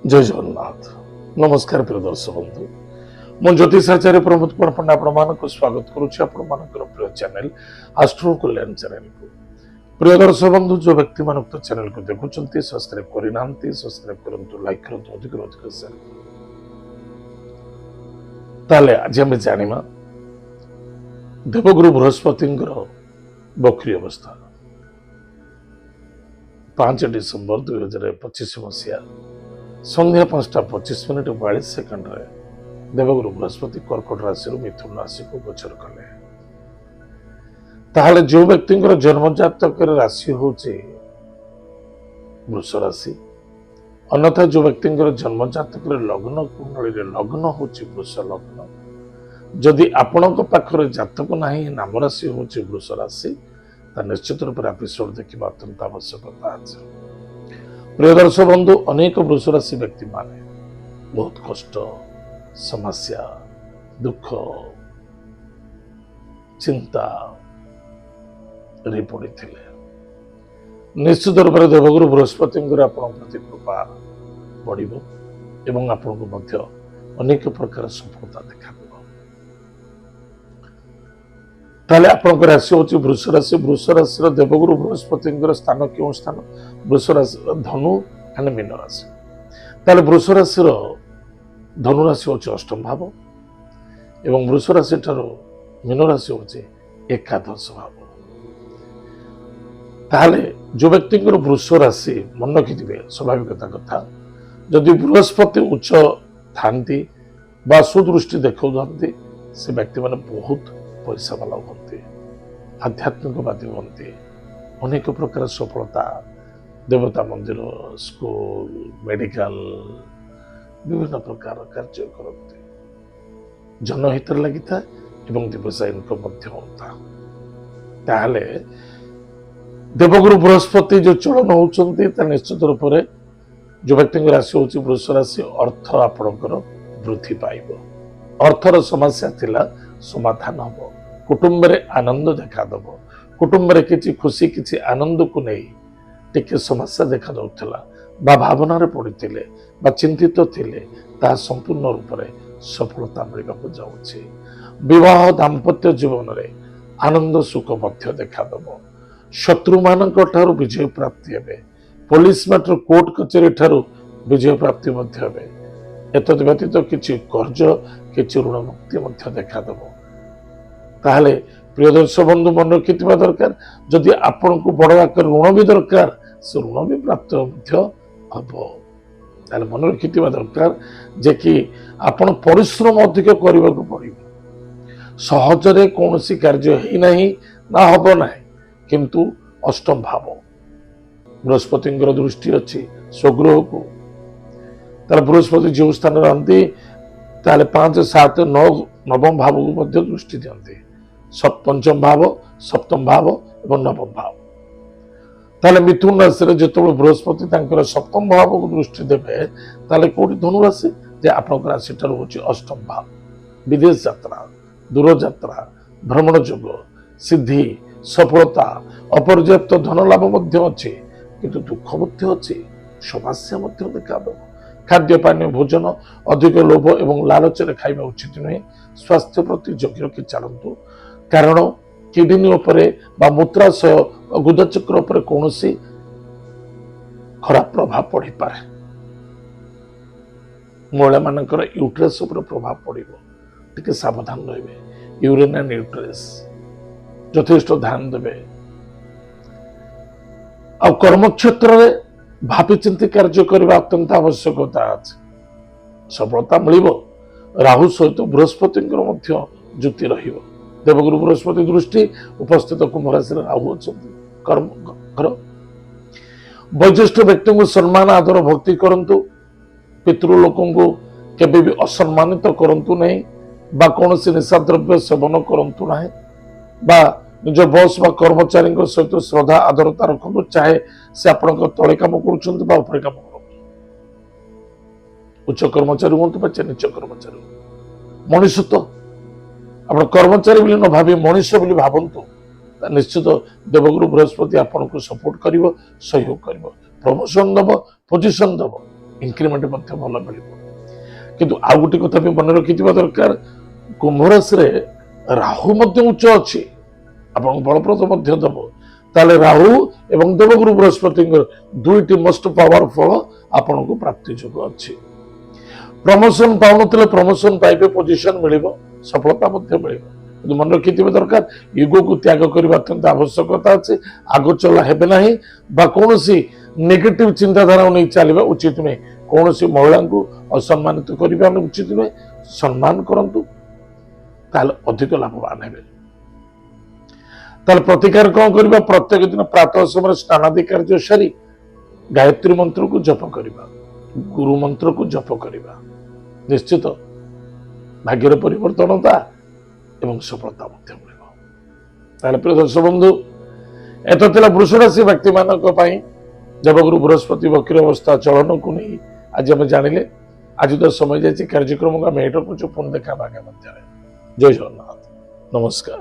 जय जगन्नाथ। नमस्कार प्रिय दर्शक बंधु, मु ज्योतिषाचार्य प्रमोद कुमार पंडा आपण स्वागत करुच्ची प्रिय चैनल आस्ट्रो कल्याण चैनल को। प्रिय दर्शक बंधु, जो व्यक्ति मान चैनल को देखुं सब्सक्राइब करना, सब्सक्राइब करूँ, लाइक करूँ, अधिक अधिक शेयर ताले आज आम जाना देवगुरु बृहस्पति बक्री अवस्था 5 डिसेम्बर 2025 मसीहा संध्या 5:25:42 देवगुरु बृहस्पति कर्कट राशि मिथुन राशि को गोचर कले। ताहले जो व्यक्ति जन्म जातक राशि हूँ वृष राशि, अन्यथा जो व्यक्ति जन्म जातक लग्न कुंडली लग्न हूँ वृष लग्न, जदि आपण पाखरे जातक नहीं नाम राशि हूँ वृष राशि, निश्चित रूप से एपिसोड देखा अत्यंत आवश्यकता है। प्रिय दर्शक बंधु, अनेक वृष राशि व्यक्ति माने बहुत कष्ट, समस्या, दुख, चिंता रे पड़ी थिले। निश्चित रूप से देवगुरु बृहस्पति प्रति कृपा बढ़िबो एवं आपनको मध्य अनेक प्रकार सफलता देखा। ताले आपन राशि हूँ वृष राशि। वृष राशि देवगुरु बृहस्पति स्थान क्यों स्थान? वृष राशि धनु एंड मीन राशि। ताले वृष राशि धनु राशि हूँ अष्टम भाव एवं वृष राशि ठार मीन राशि हूँ एकादश भाव। ताले जो व्यक्ति वृष राशि मन रखिथे स्वाभाविकता कथा, जदि बृहस्पति उच्च थांती बा सुदृष्टि देखा से व्यक्ति मैंने बहुत पैसा वाला हमें, आध्यात्मिकवादी हमें, अनेक प्रकार सफलता, देवता मंदिर, स्कूल, मेडिकल, विभिन्न प्रकार कार्य करते, जनहित लगी था एवं दिवसा इनकम होता। ताहले देवगुरु बृहस्पति जो चलन होती निश्चित रूप से जो व्यक्ति राशि हूँ वृष राशि, अर्थ आपणकर वृद्धि पाइब, अर्थर समस्या थिला समाधान हम, कुटुंब रे आनंद देखादब, कुटुंब रे किछि खुशी किछि आनंद को नहीं टिके समस्या देखा जाउथला बा भावना रे पड़िथिले बा चिंतित थिले, ता संपूर्ण रूप से सफलता मिलबाक जाउछि। विवाह दाम्पत्य जीवन रे आनंद सुख मध्य देखादब, शत्रु मानक ठारू विजय प्राप्ति हेबे, पुलिस मैटर कोर्ट कचेरी ठारू विजय प्राप्ति मध्य हेबे। एतद व्यतीत किछि कर्ज किछि ऋण मुक्ति मध्य देखादब। ताहले प्रिय दर्शक बंधु मन रखि दरकार, जदि आपण को बड़ आकार ऋण भी दरकार से ऋण भी प्राप्त हम। ताहले मन रखि दरकार जे कि आपण परिश्रम अधिक करने को पड़ो। सहजरे कौन सी कार्य ही नहीं ना हब ना, किंतु अष्टम भाव बृहस्पति दृष्टि अच्छी स्वगृह को। तार बृहस्पति जो स्थान रहती 5, 7, 9 नवम भाव को दृष्टि दिखती, पंचम भाव, सप्तम भाव और नवम भाव। ताले मिथुन राशि जो बृहस्पति सप्तम भाव को दृष्टि देवे, ताले कोटी धनु राशि जे आपन राशि ठार हूँ अष्टम भाव। विदेश यात्रा, दूर यात्रा, भ्रमण योग, सिद्धि, सफलता, अपर्याप्त धन लाभ अच्छे, किंतु दुख अच्छी, समस्या देखा। खाद्य पानी भोजन अधिक लोभ एवं लालच खाइबा उचित नुहे। स्वास्थ्य प्रति जोग्य रखी चलतु, कारण किडनी उपरे बा मूत्राशय गुदचक्र उपरे कौन सी खराब प्रभाव पड़ पाए। महिला मानकर यूट्रेस उपर प्रभाव पड़ो, टिके सावधान रहिबे। यूरिन एंड यूट्रेस यथेष्ट ध्यान देवे। आ कर्म क्षेत्र में भावी चिंती कार्य करने अत्यंत आवश्यकता अच्छे। सफलता मिल राहु सहित बृहस्पति जुति रहिबो। देवगुरु बृहस्पति दृष्टि उपस्थित कुंभ राशि राहु अच्छा कर्म घर। वयोज्येष्ठ व्यक्ति को सम्मान आदर भक्ति करंतु, पितृलोक को केबे भी असम्मानित करंतु नहीं, बा कौन सी निशा द्रव्य सेवन करंतु नहीं, बा निज बॉस बा कर्मचारी सहित श्रद्धा आदरता रखु, चाहे से आपण तले कम कर उपरे कम कर। उच्च कर्मचारी हूँ चाहे नीच कर्मचारी, मनुष्य तो आप कर्मचारी बोली न भावी मनुष्य बोली भावतु, निश्चित देवगुरु बृहस्पति आपन को सपोर्ट कर, सहयोग कर, प्रमोशन दब, पोजिशन दब, ଇନକ୍ରିମେଣ୍ଟ ମଧ୍ୟ ଭଲ ମିଳିବ। କିନ୍ତୁ ଆଉ ଗୋଟେ କଥା ବି ମନେ ରଖିଥିବା ଦରକାର, କୁମ୍ଭ ରାଶିରେ ରାହୁ ମଧ୍ୟ ଉଚ୍ଚ ଅଛି, ଆପଣଙ୍କୁ ଫଳପ୍ରଦ ମଧ୍ୟ ଦେବ। ତାହେଲେ ରାହୁ ଏବଂ ଦେବଗୁରୁ ବୃହସ୍ପତିଙ୍କର ଦୁଇଟି ମୋଷ୍ଟ ପାୱାର ଫଳ ଆପଣଙ୍କୁ ପ୍ରାପ୍ତି ଯୋଗ ଅଛି। ପ୍ରମୋସନ ପାଉନଥିଲେ ପ୍ରମୋସନ ପାଇବେ, ପୋଜିସନ ମିଳିବ, ସଫଳତା ମଧ୍ୟ ମିଳିବ। କିନ୍ତୁ ମନେ ରଖିଥିବା ଦରକାର, ଇଗୋକୁ ତ୍ୟାଗ କରିବା ଅତ୍ୟନ୍ତ ଆବଶ୍ୟକତା ଅଛି। ଆଗଚଲା ହେବେ ନାହିଁ ବା କୌଣସି ନେଗେଟିଭ ଚିନ୍ତାଧାରାକୁ ନେଇ ଚାଲିବା ଉଚିତ ନୁହେଁ। କୌଣସି ମହିଳାଙ୍କୁ ଅସମ୍ମାନିତ କରିବା ଉଚିତ ନୁହେଁ। ସମ୍ମାନ କରନ୍ତୁ, ତାହେଲେ ଅଧିକ ଲାଭବାନ ହେବେ। ତାହେଲେ ପ୍ରତିକାର କଣ କରିବା? ପ୍ରତ୍ୟେକ ଦିନ ପ୍ରାତଃ ସମୟରେ ସ୍ନାନାଦି କାର୍ଯ୍ୟ ସାରି ଗାୟତ୍ରୀ ମନ୍ତ୍ରକୁ ଜପ କରିବା, ଗୁରୁ ମନ୍ତ୍ରକୁ ଜପ କରିବା। ନିଶ୍ଚିତ ଭାଗ୍ୟର ପରିବର୍ତ୍ତନତା ଏବଂ ସଫଳତା ମଧ୍ୟ ମିଳିବ। ତାହେଲେ ପ୍ରିୟ ଦର୍ଶକ ବନ୍ଧୁ, ଏତ ଥିଲା ବୃଷ ରାଶି ବ୍ୟକ୍ତିମାନଙ୍କ ପାଇଁ ଦେବଗୁରୁ ବୃହସ୍ପତି ବକ୍ର ଅବସ୍ଥା ଚଳନକୁ ନେଇ ଆଜି ଆମେ ଜାଣିଲେ। ଆଜି ତ ସମୟ ଯାଇଛି, କାର୍ଯ୍ୟକ୍ରମକୁ ଆମେ ଏଇଟା କରୁଛୁ। ପୁଣି ଦେଖା ଆଗାମୀ ମଧ୍ୟରେ। ଜୟ ଜଗନ୍ନାଥ, ନମସ୍କାର।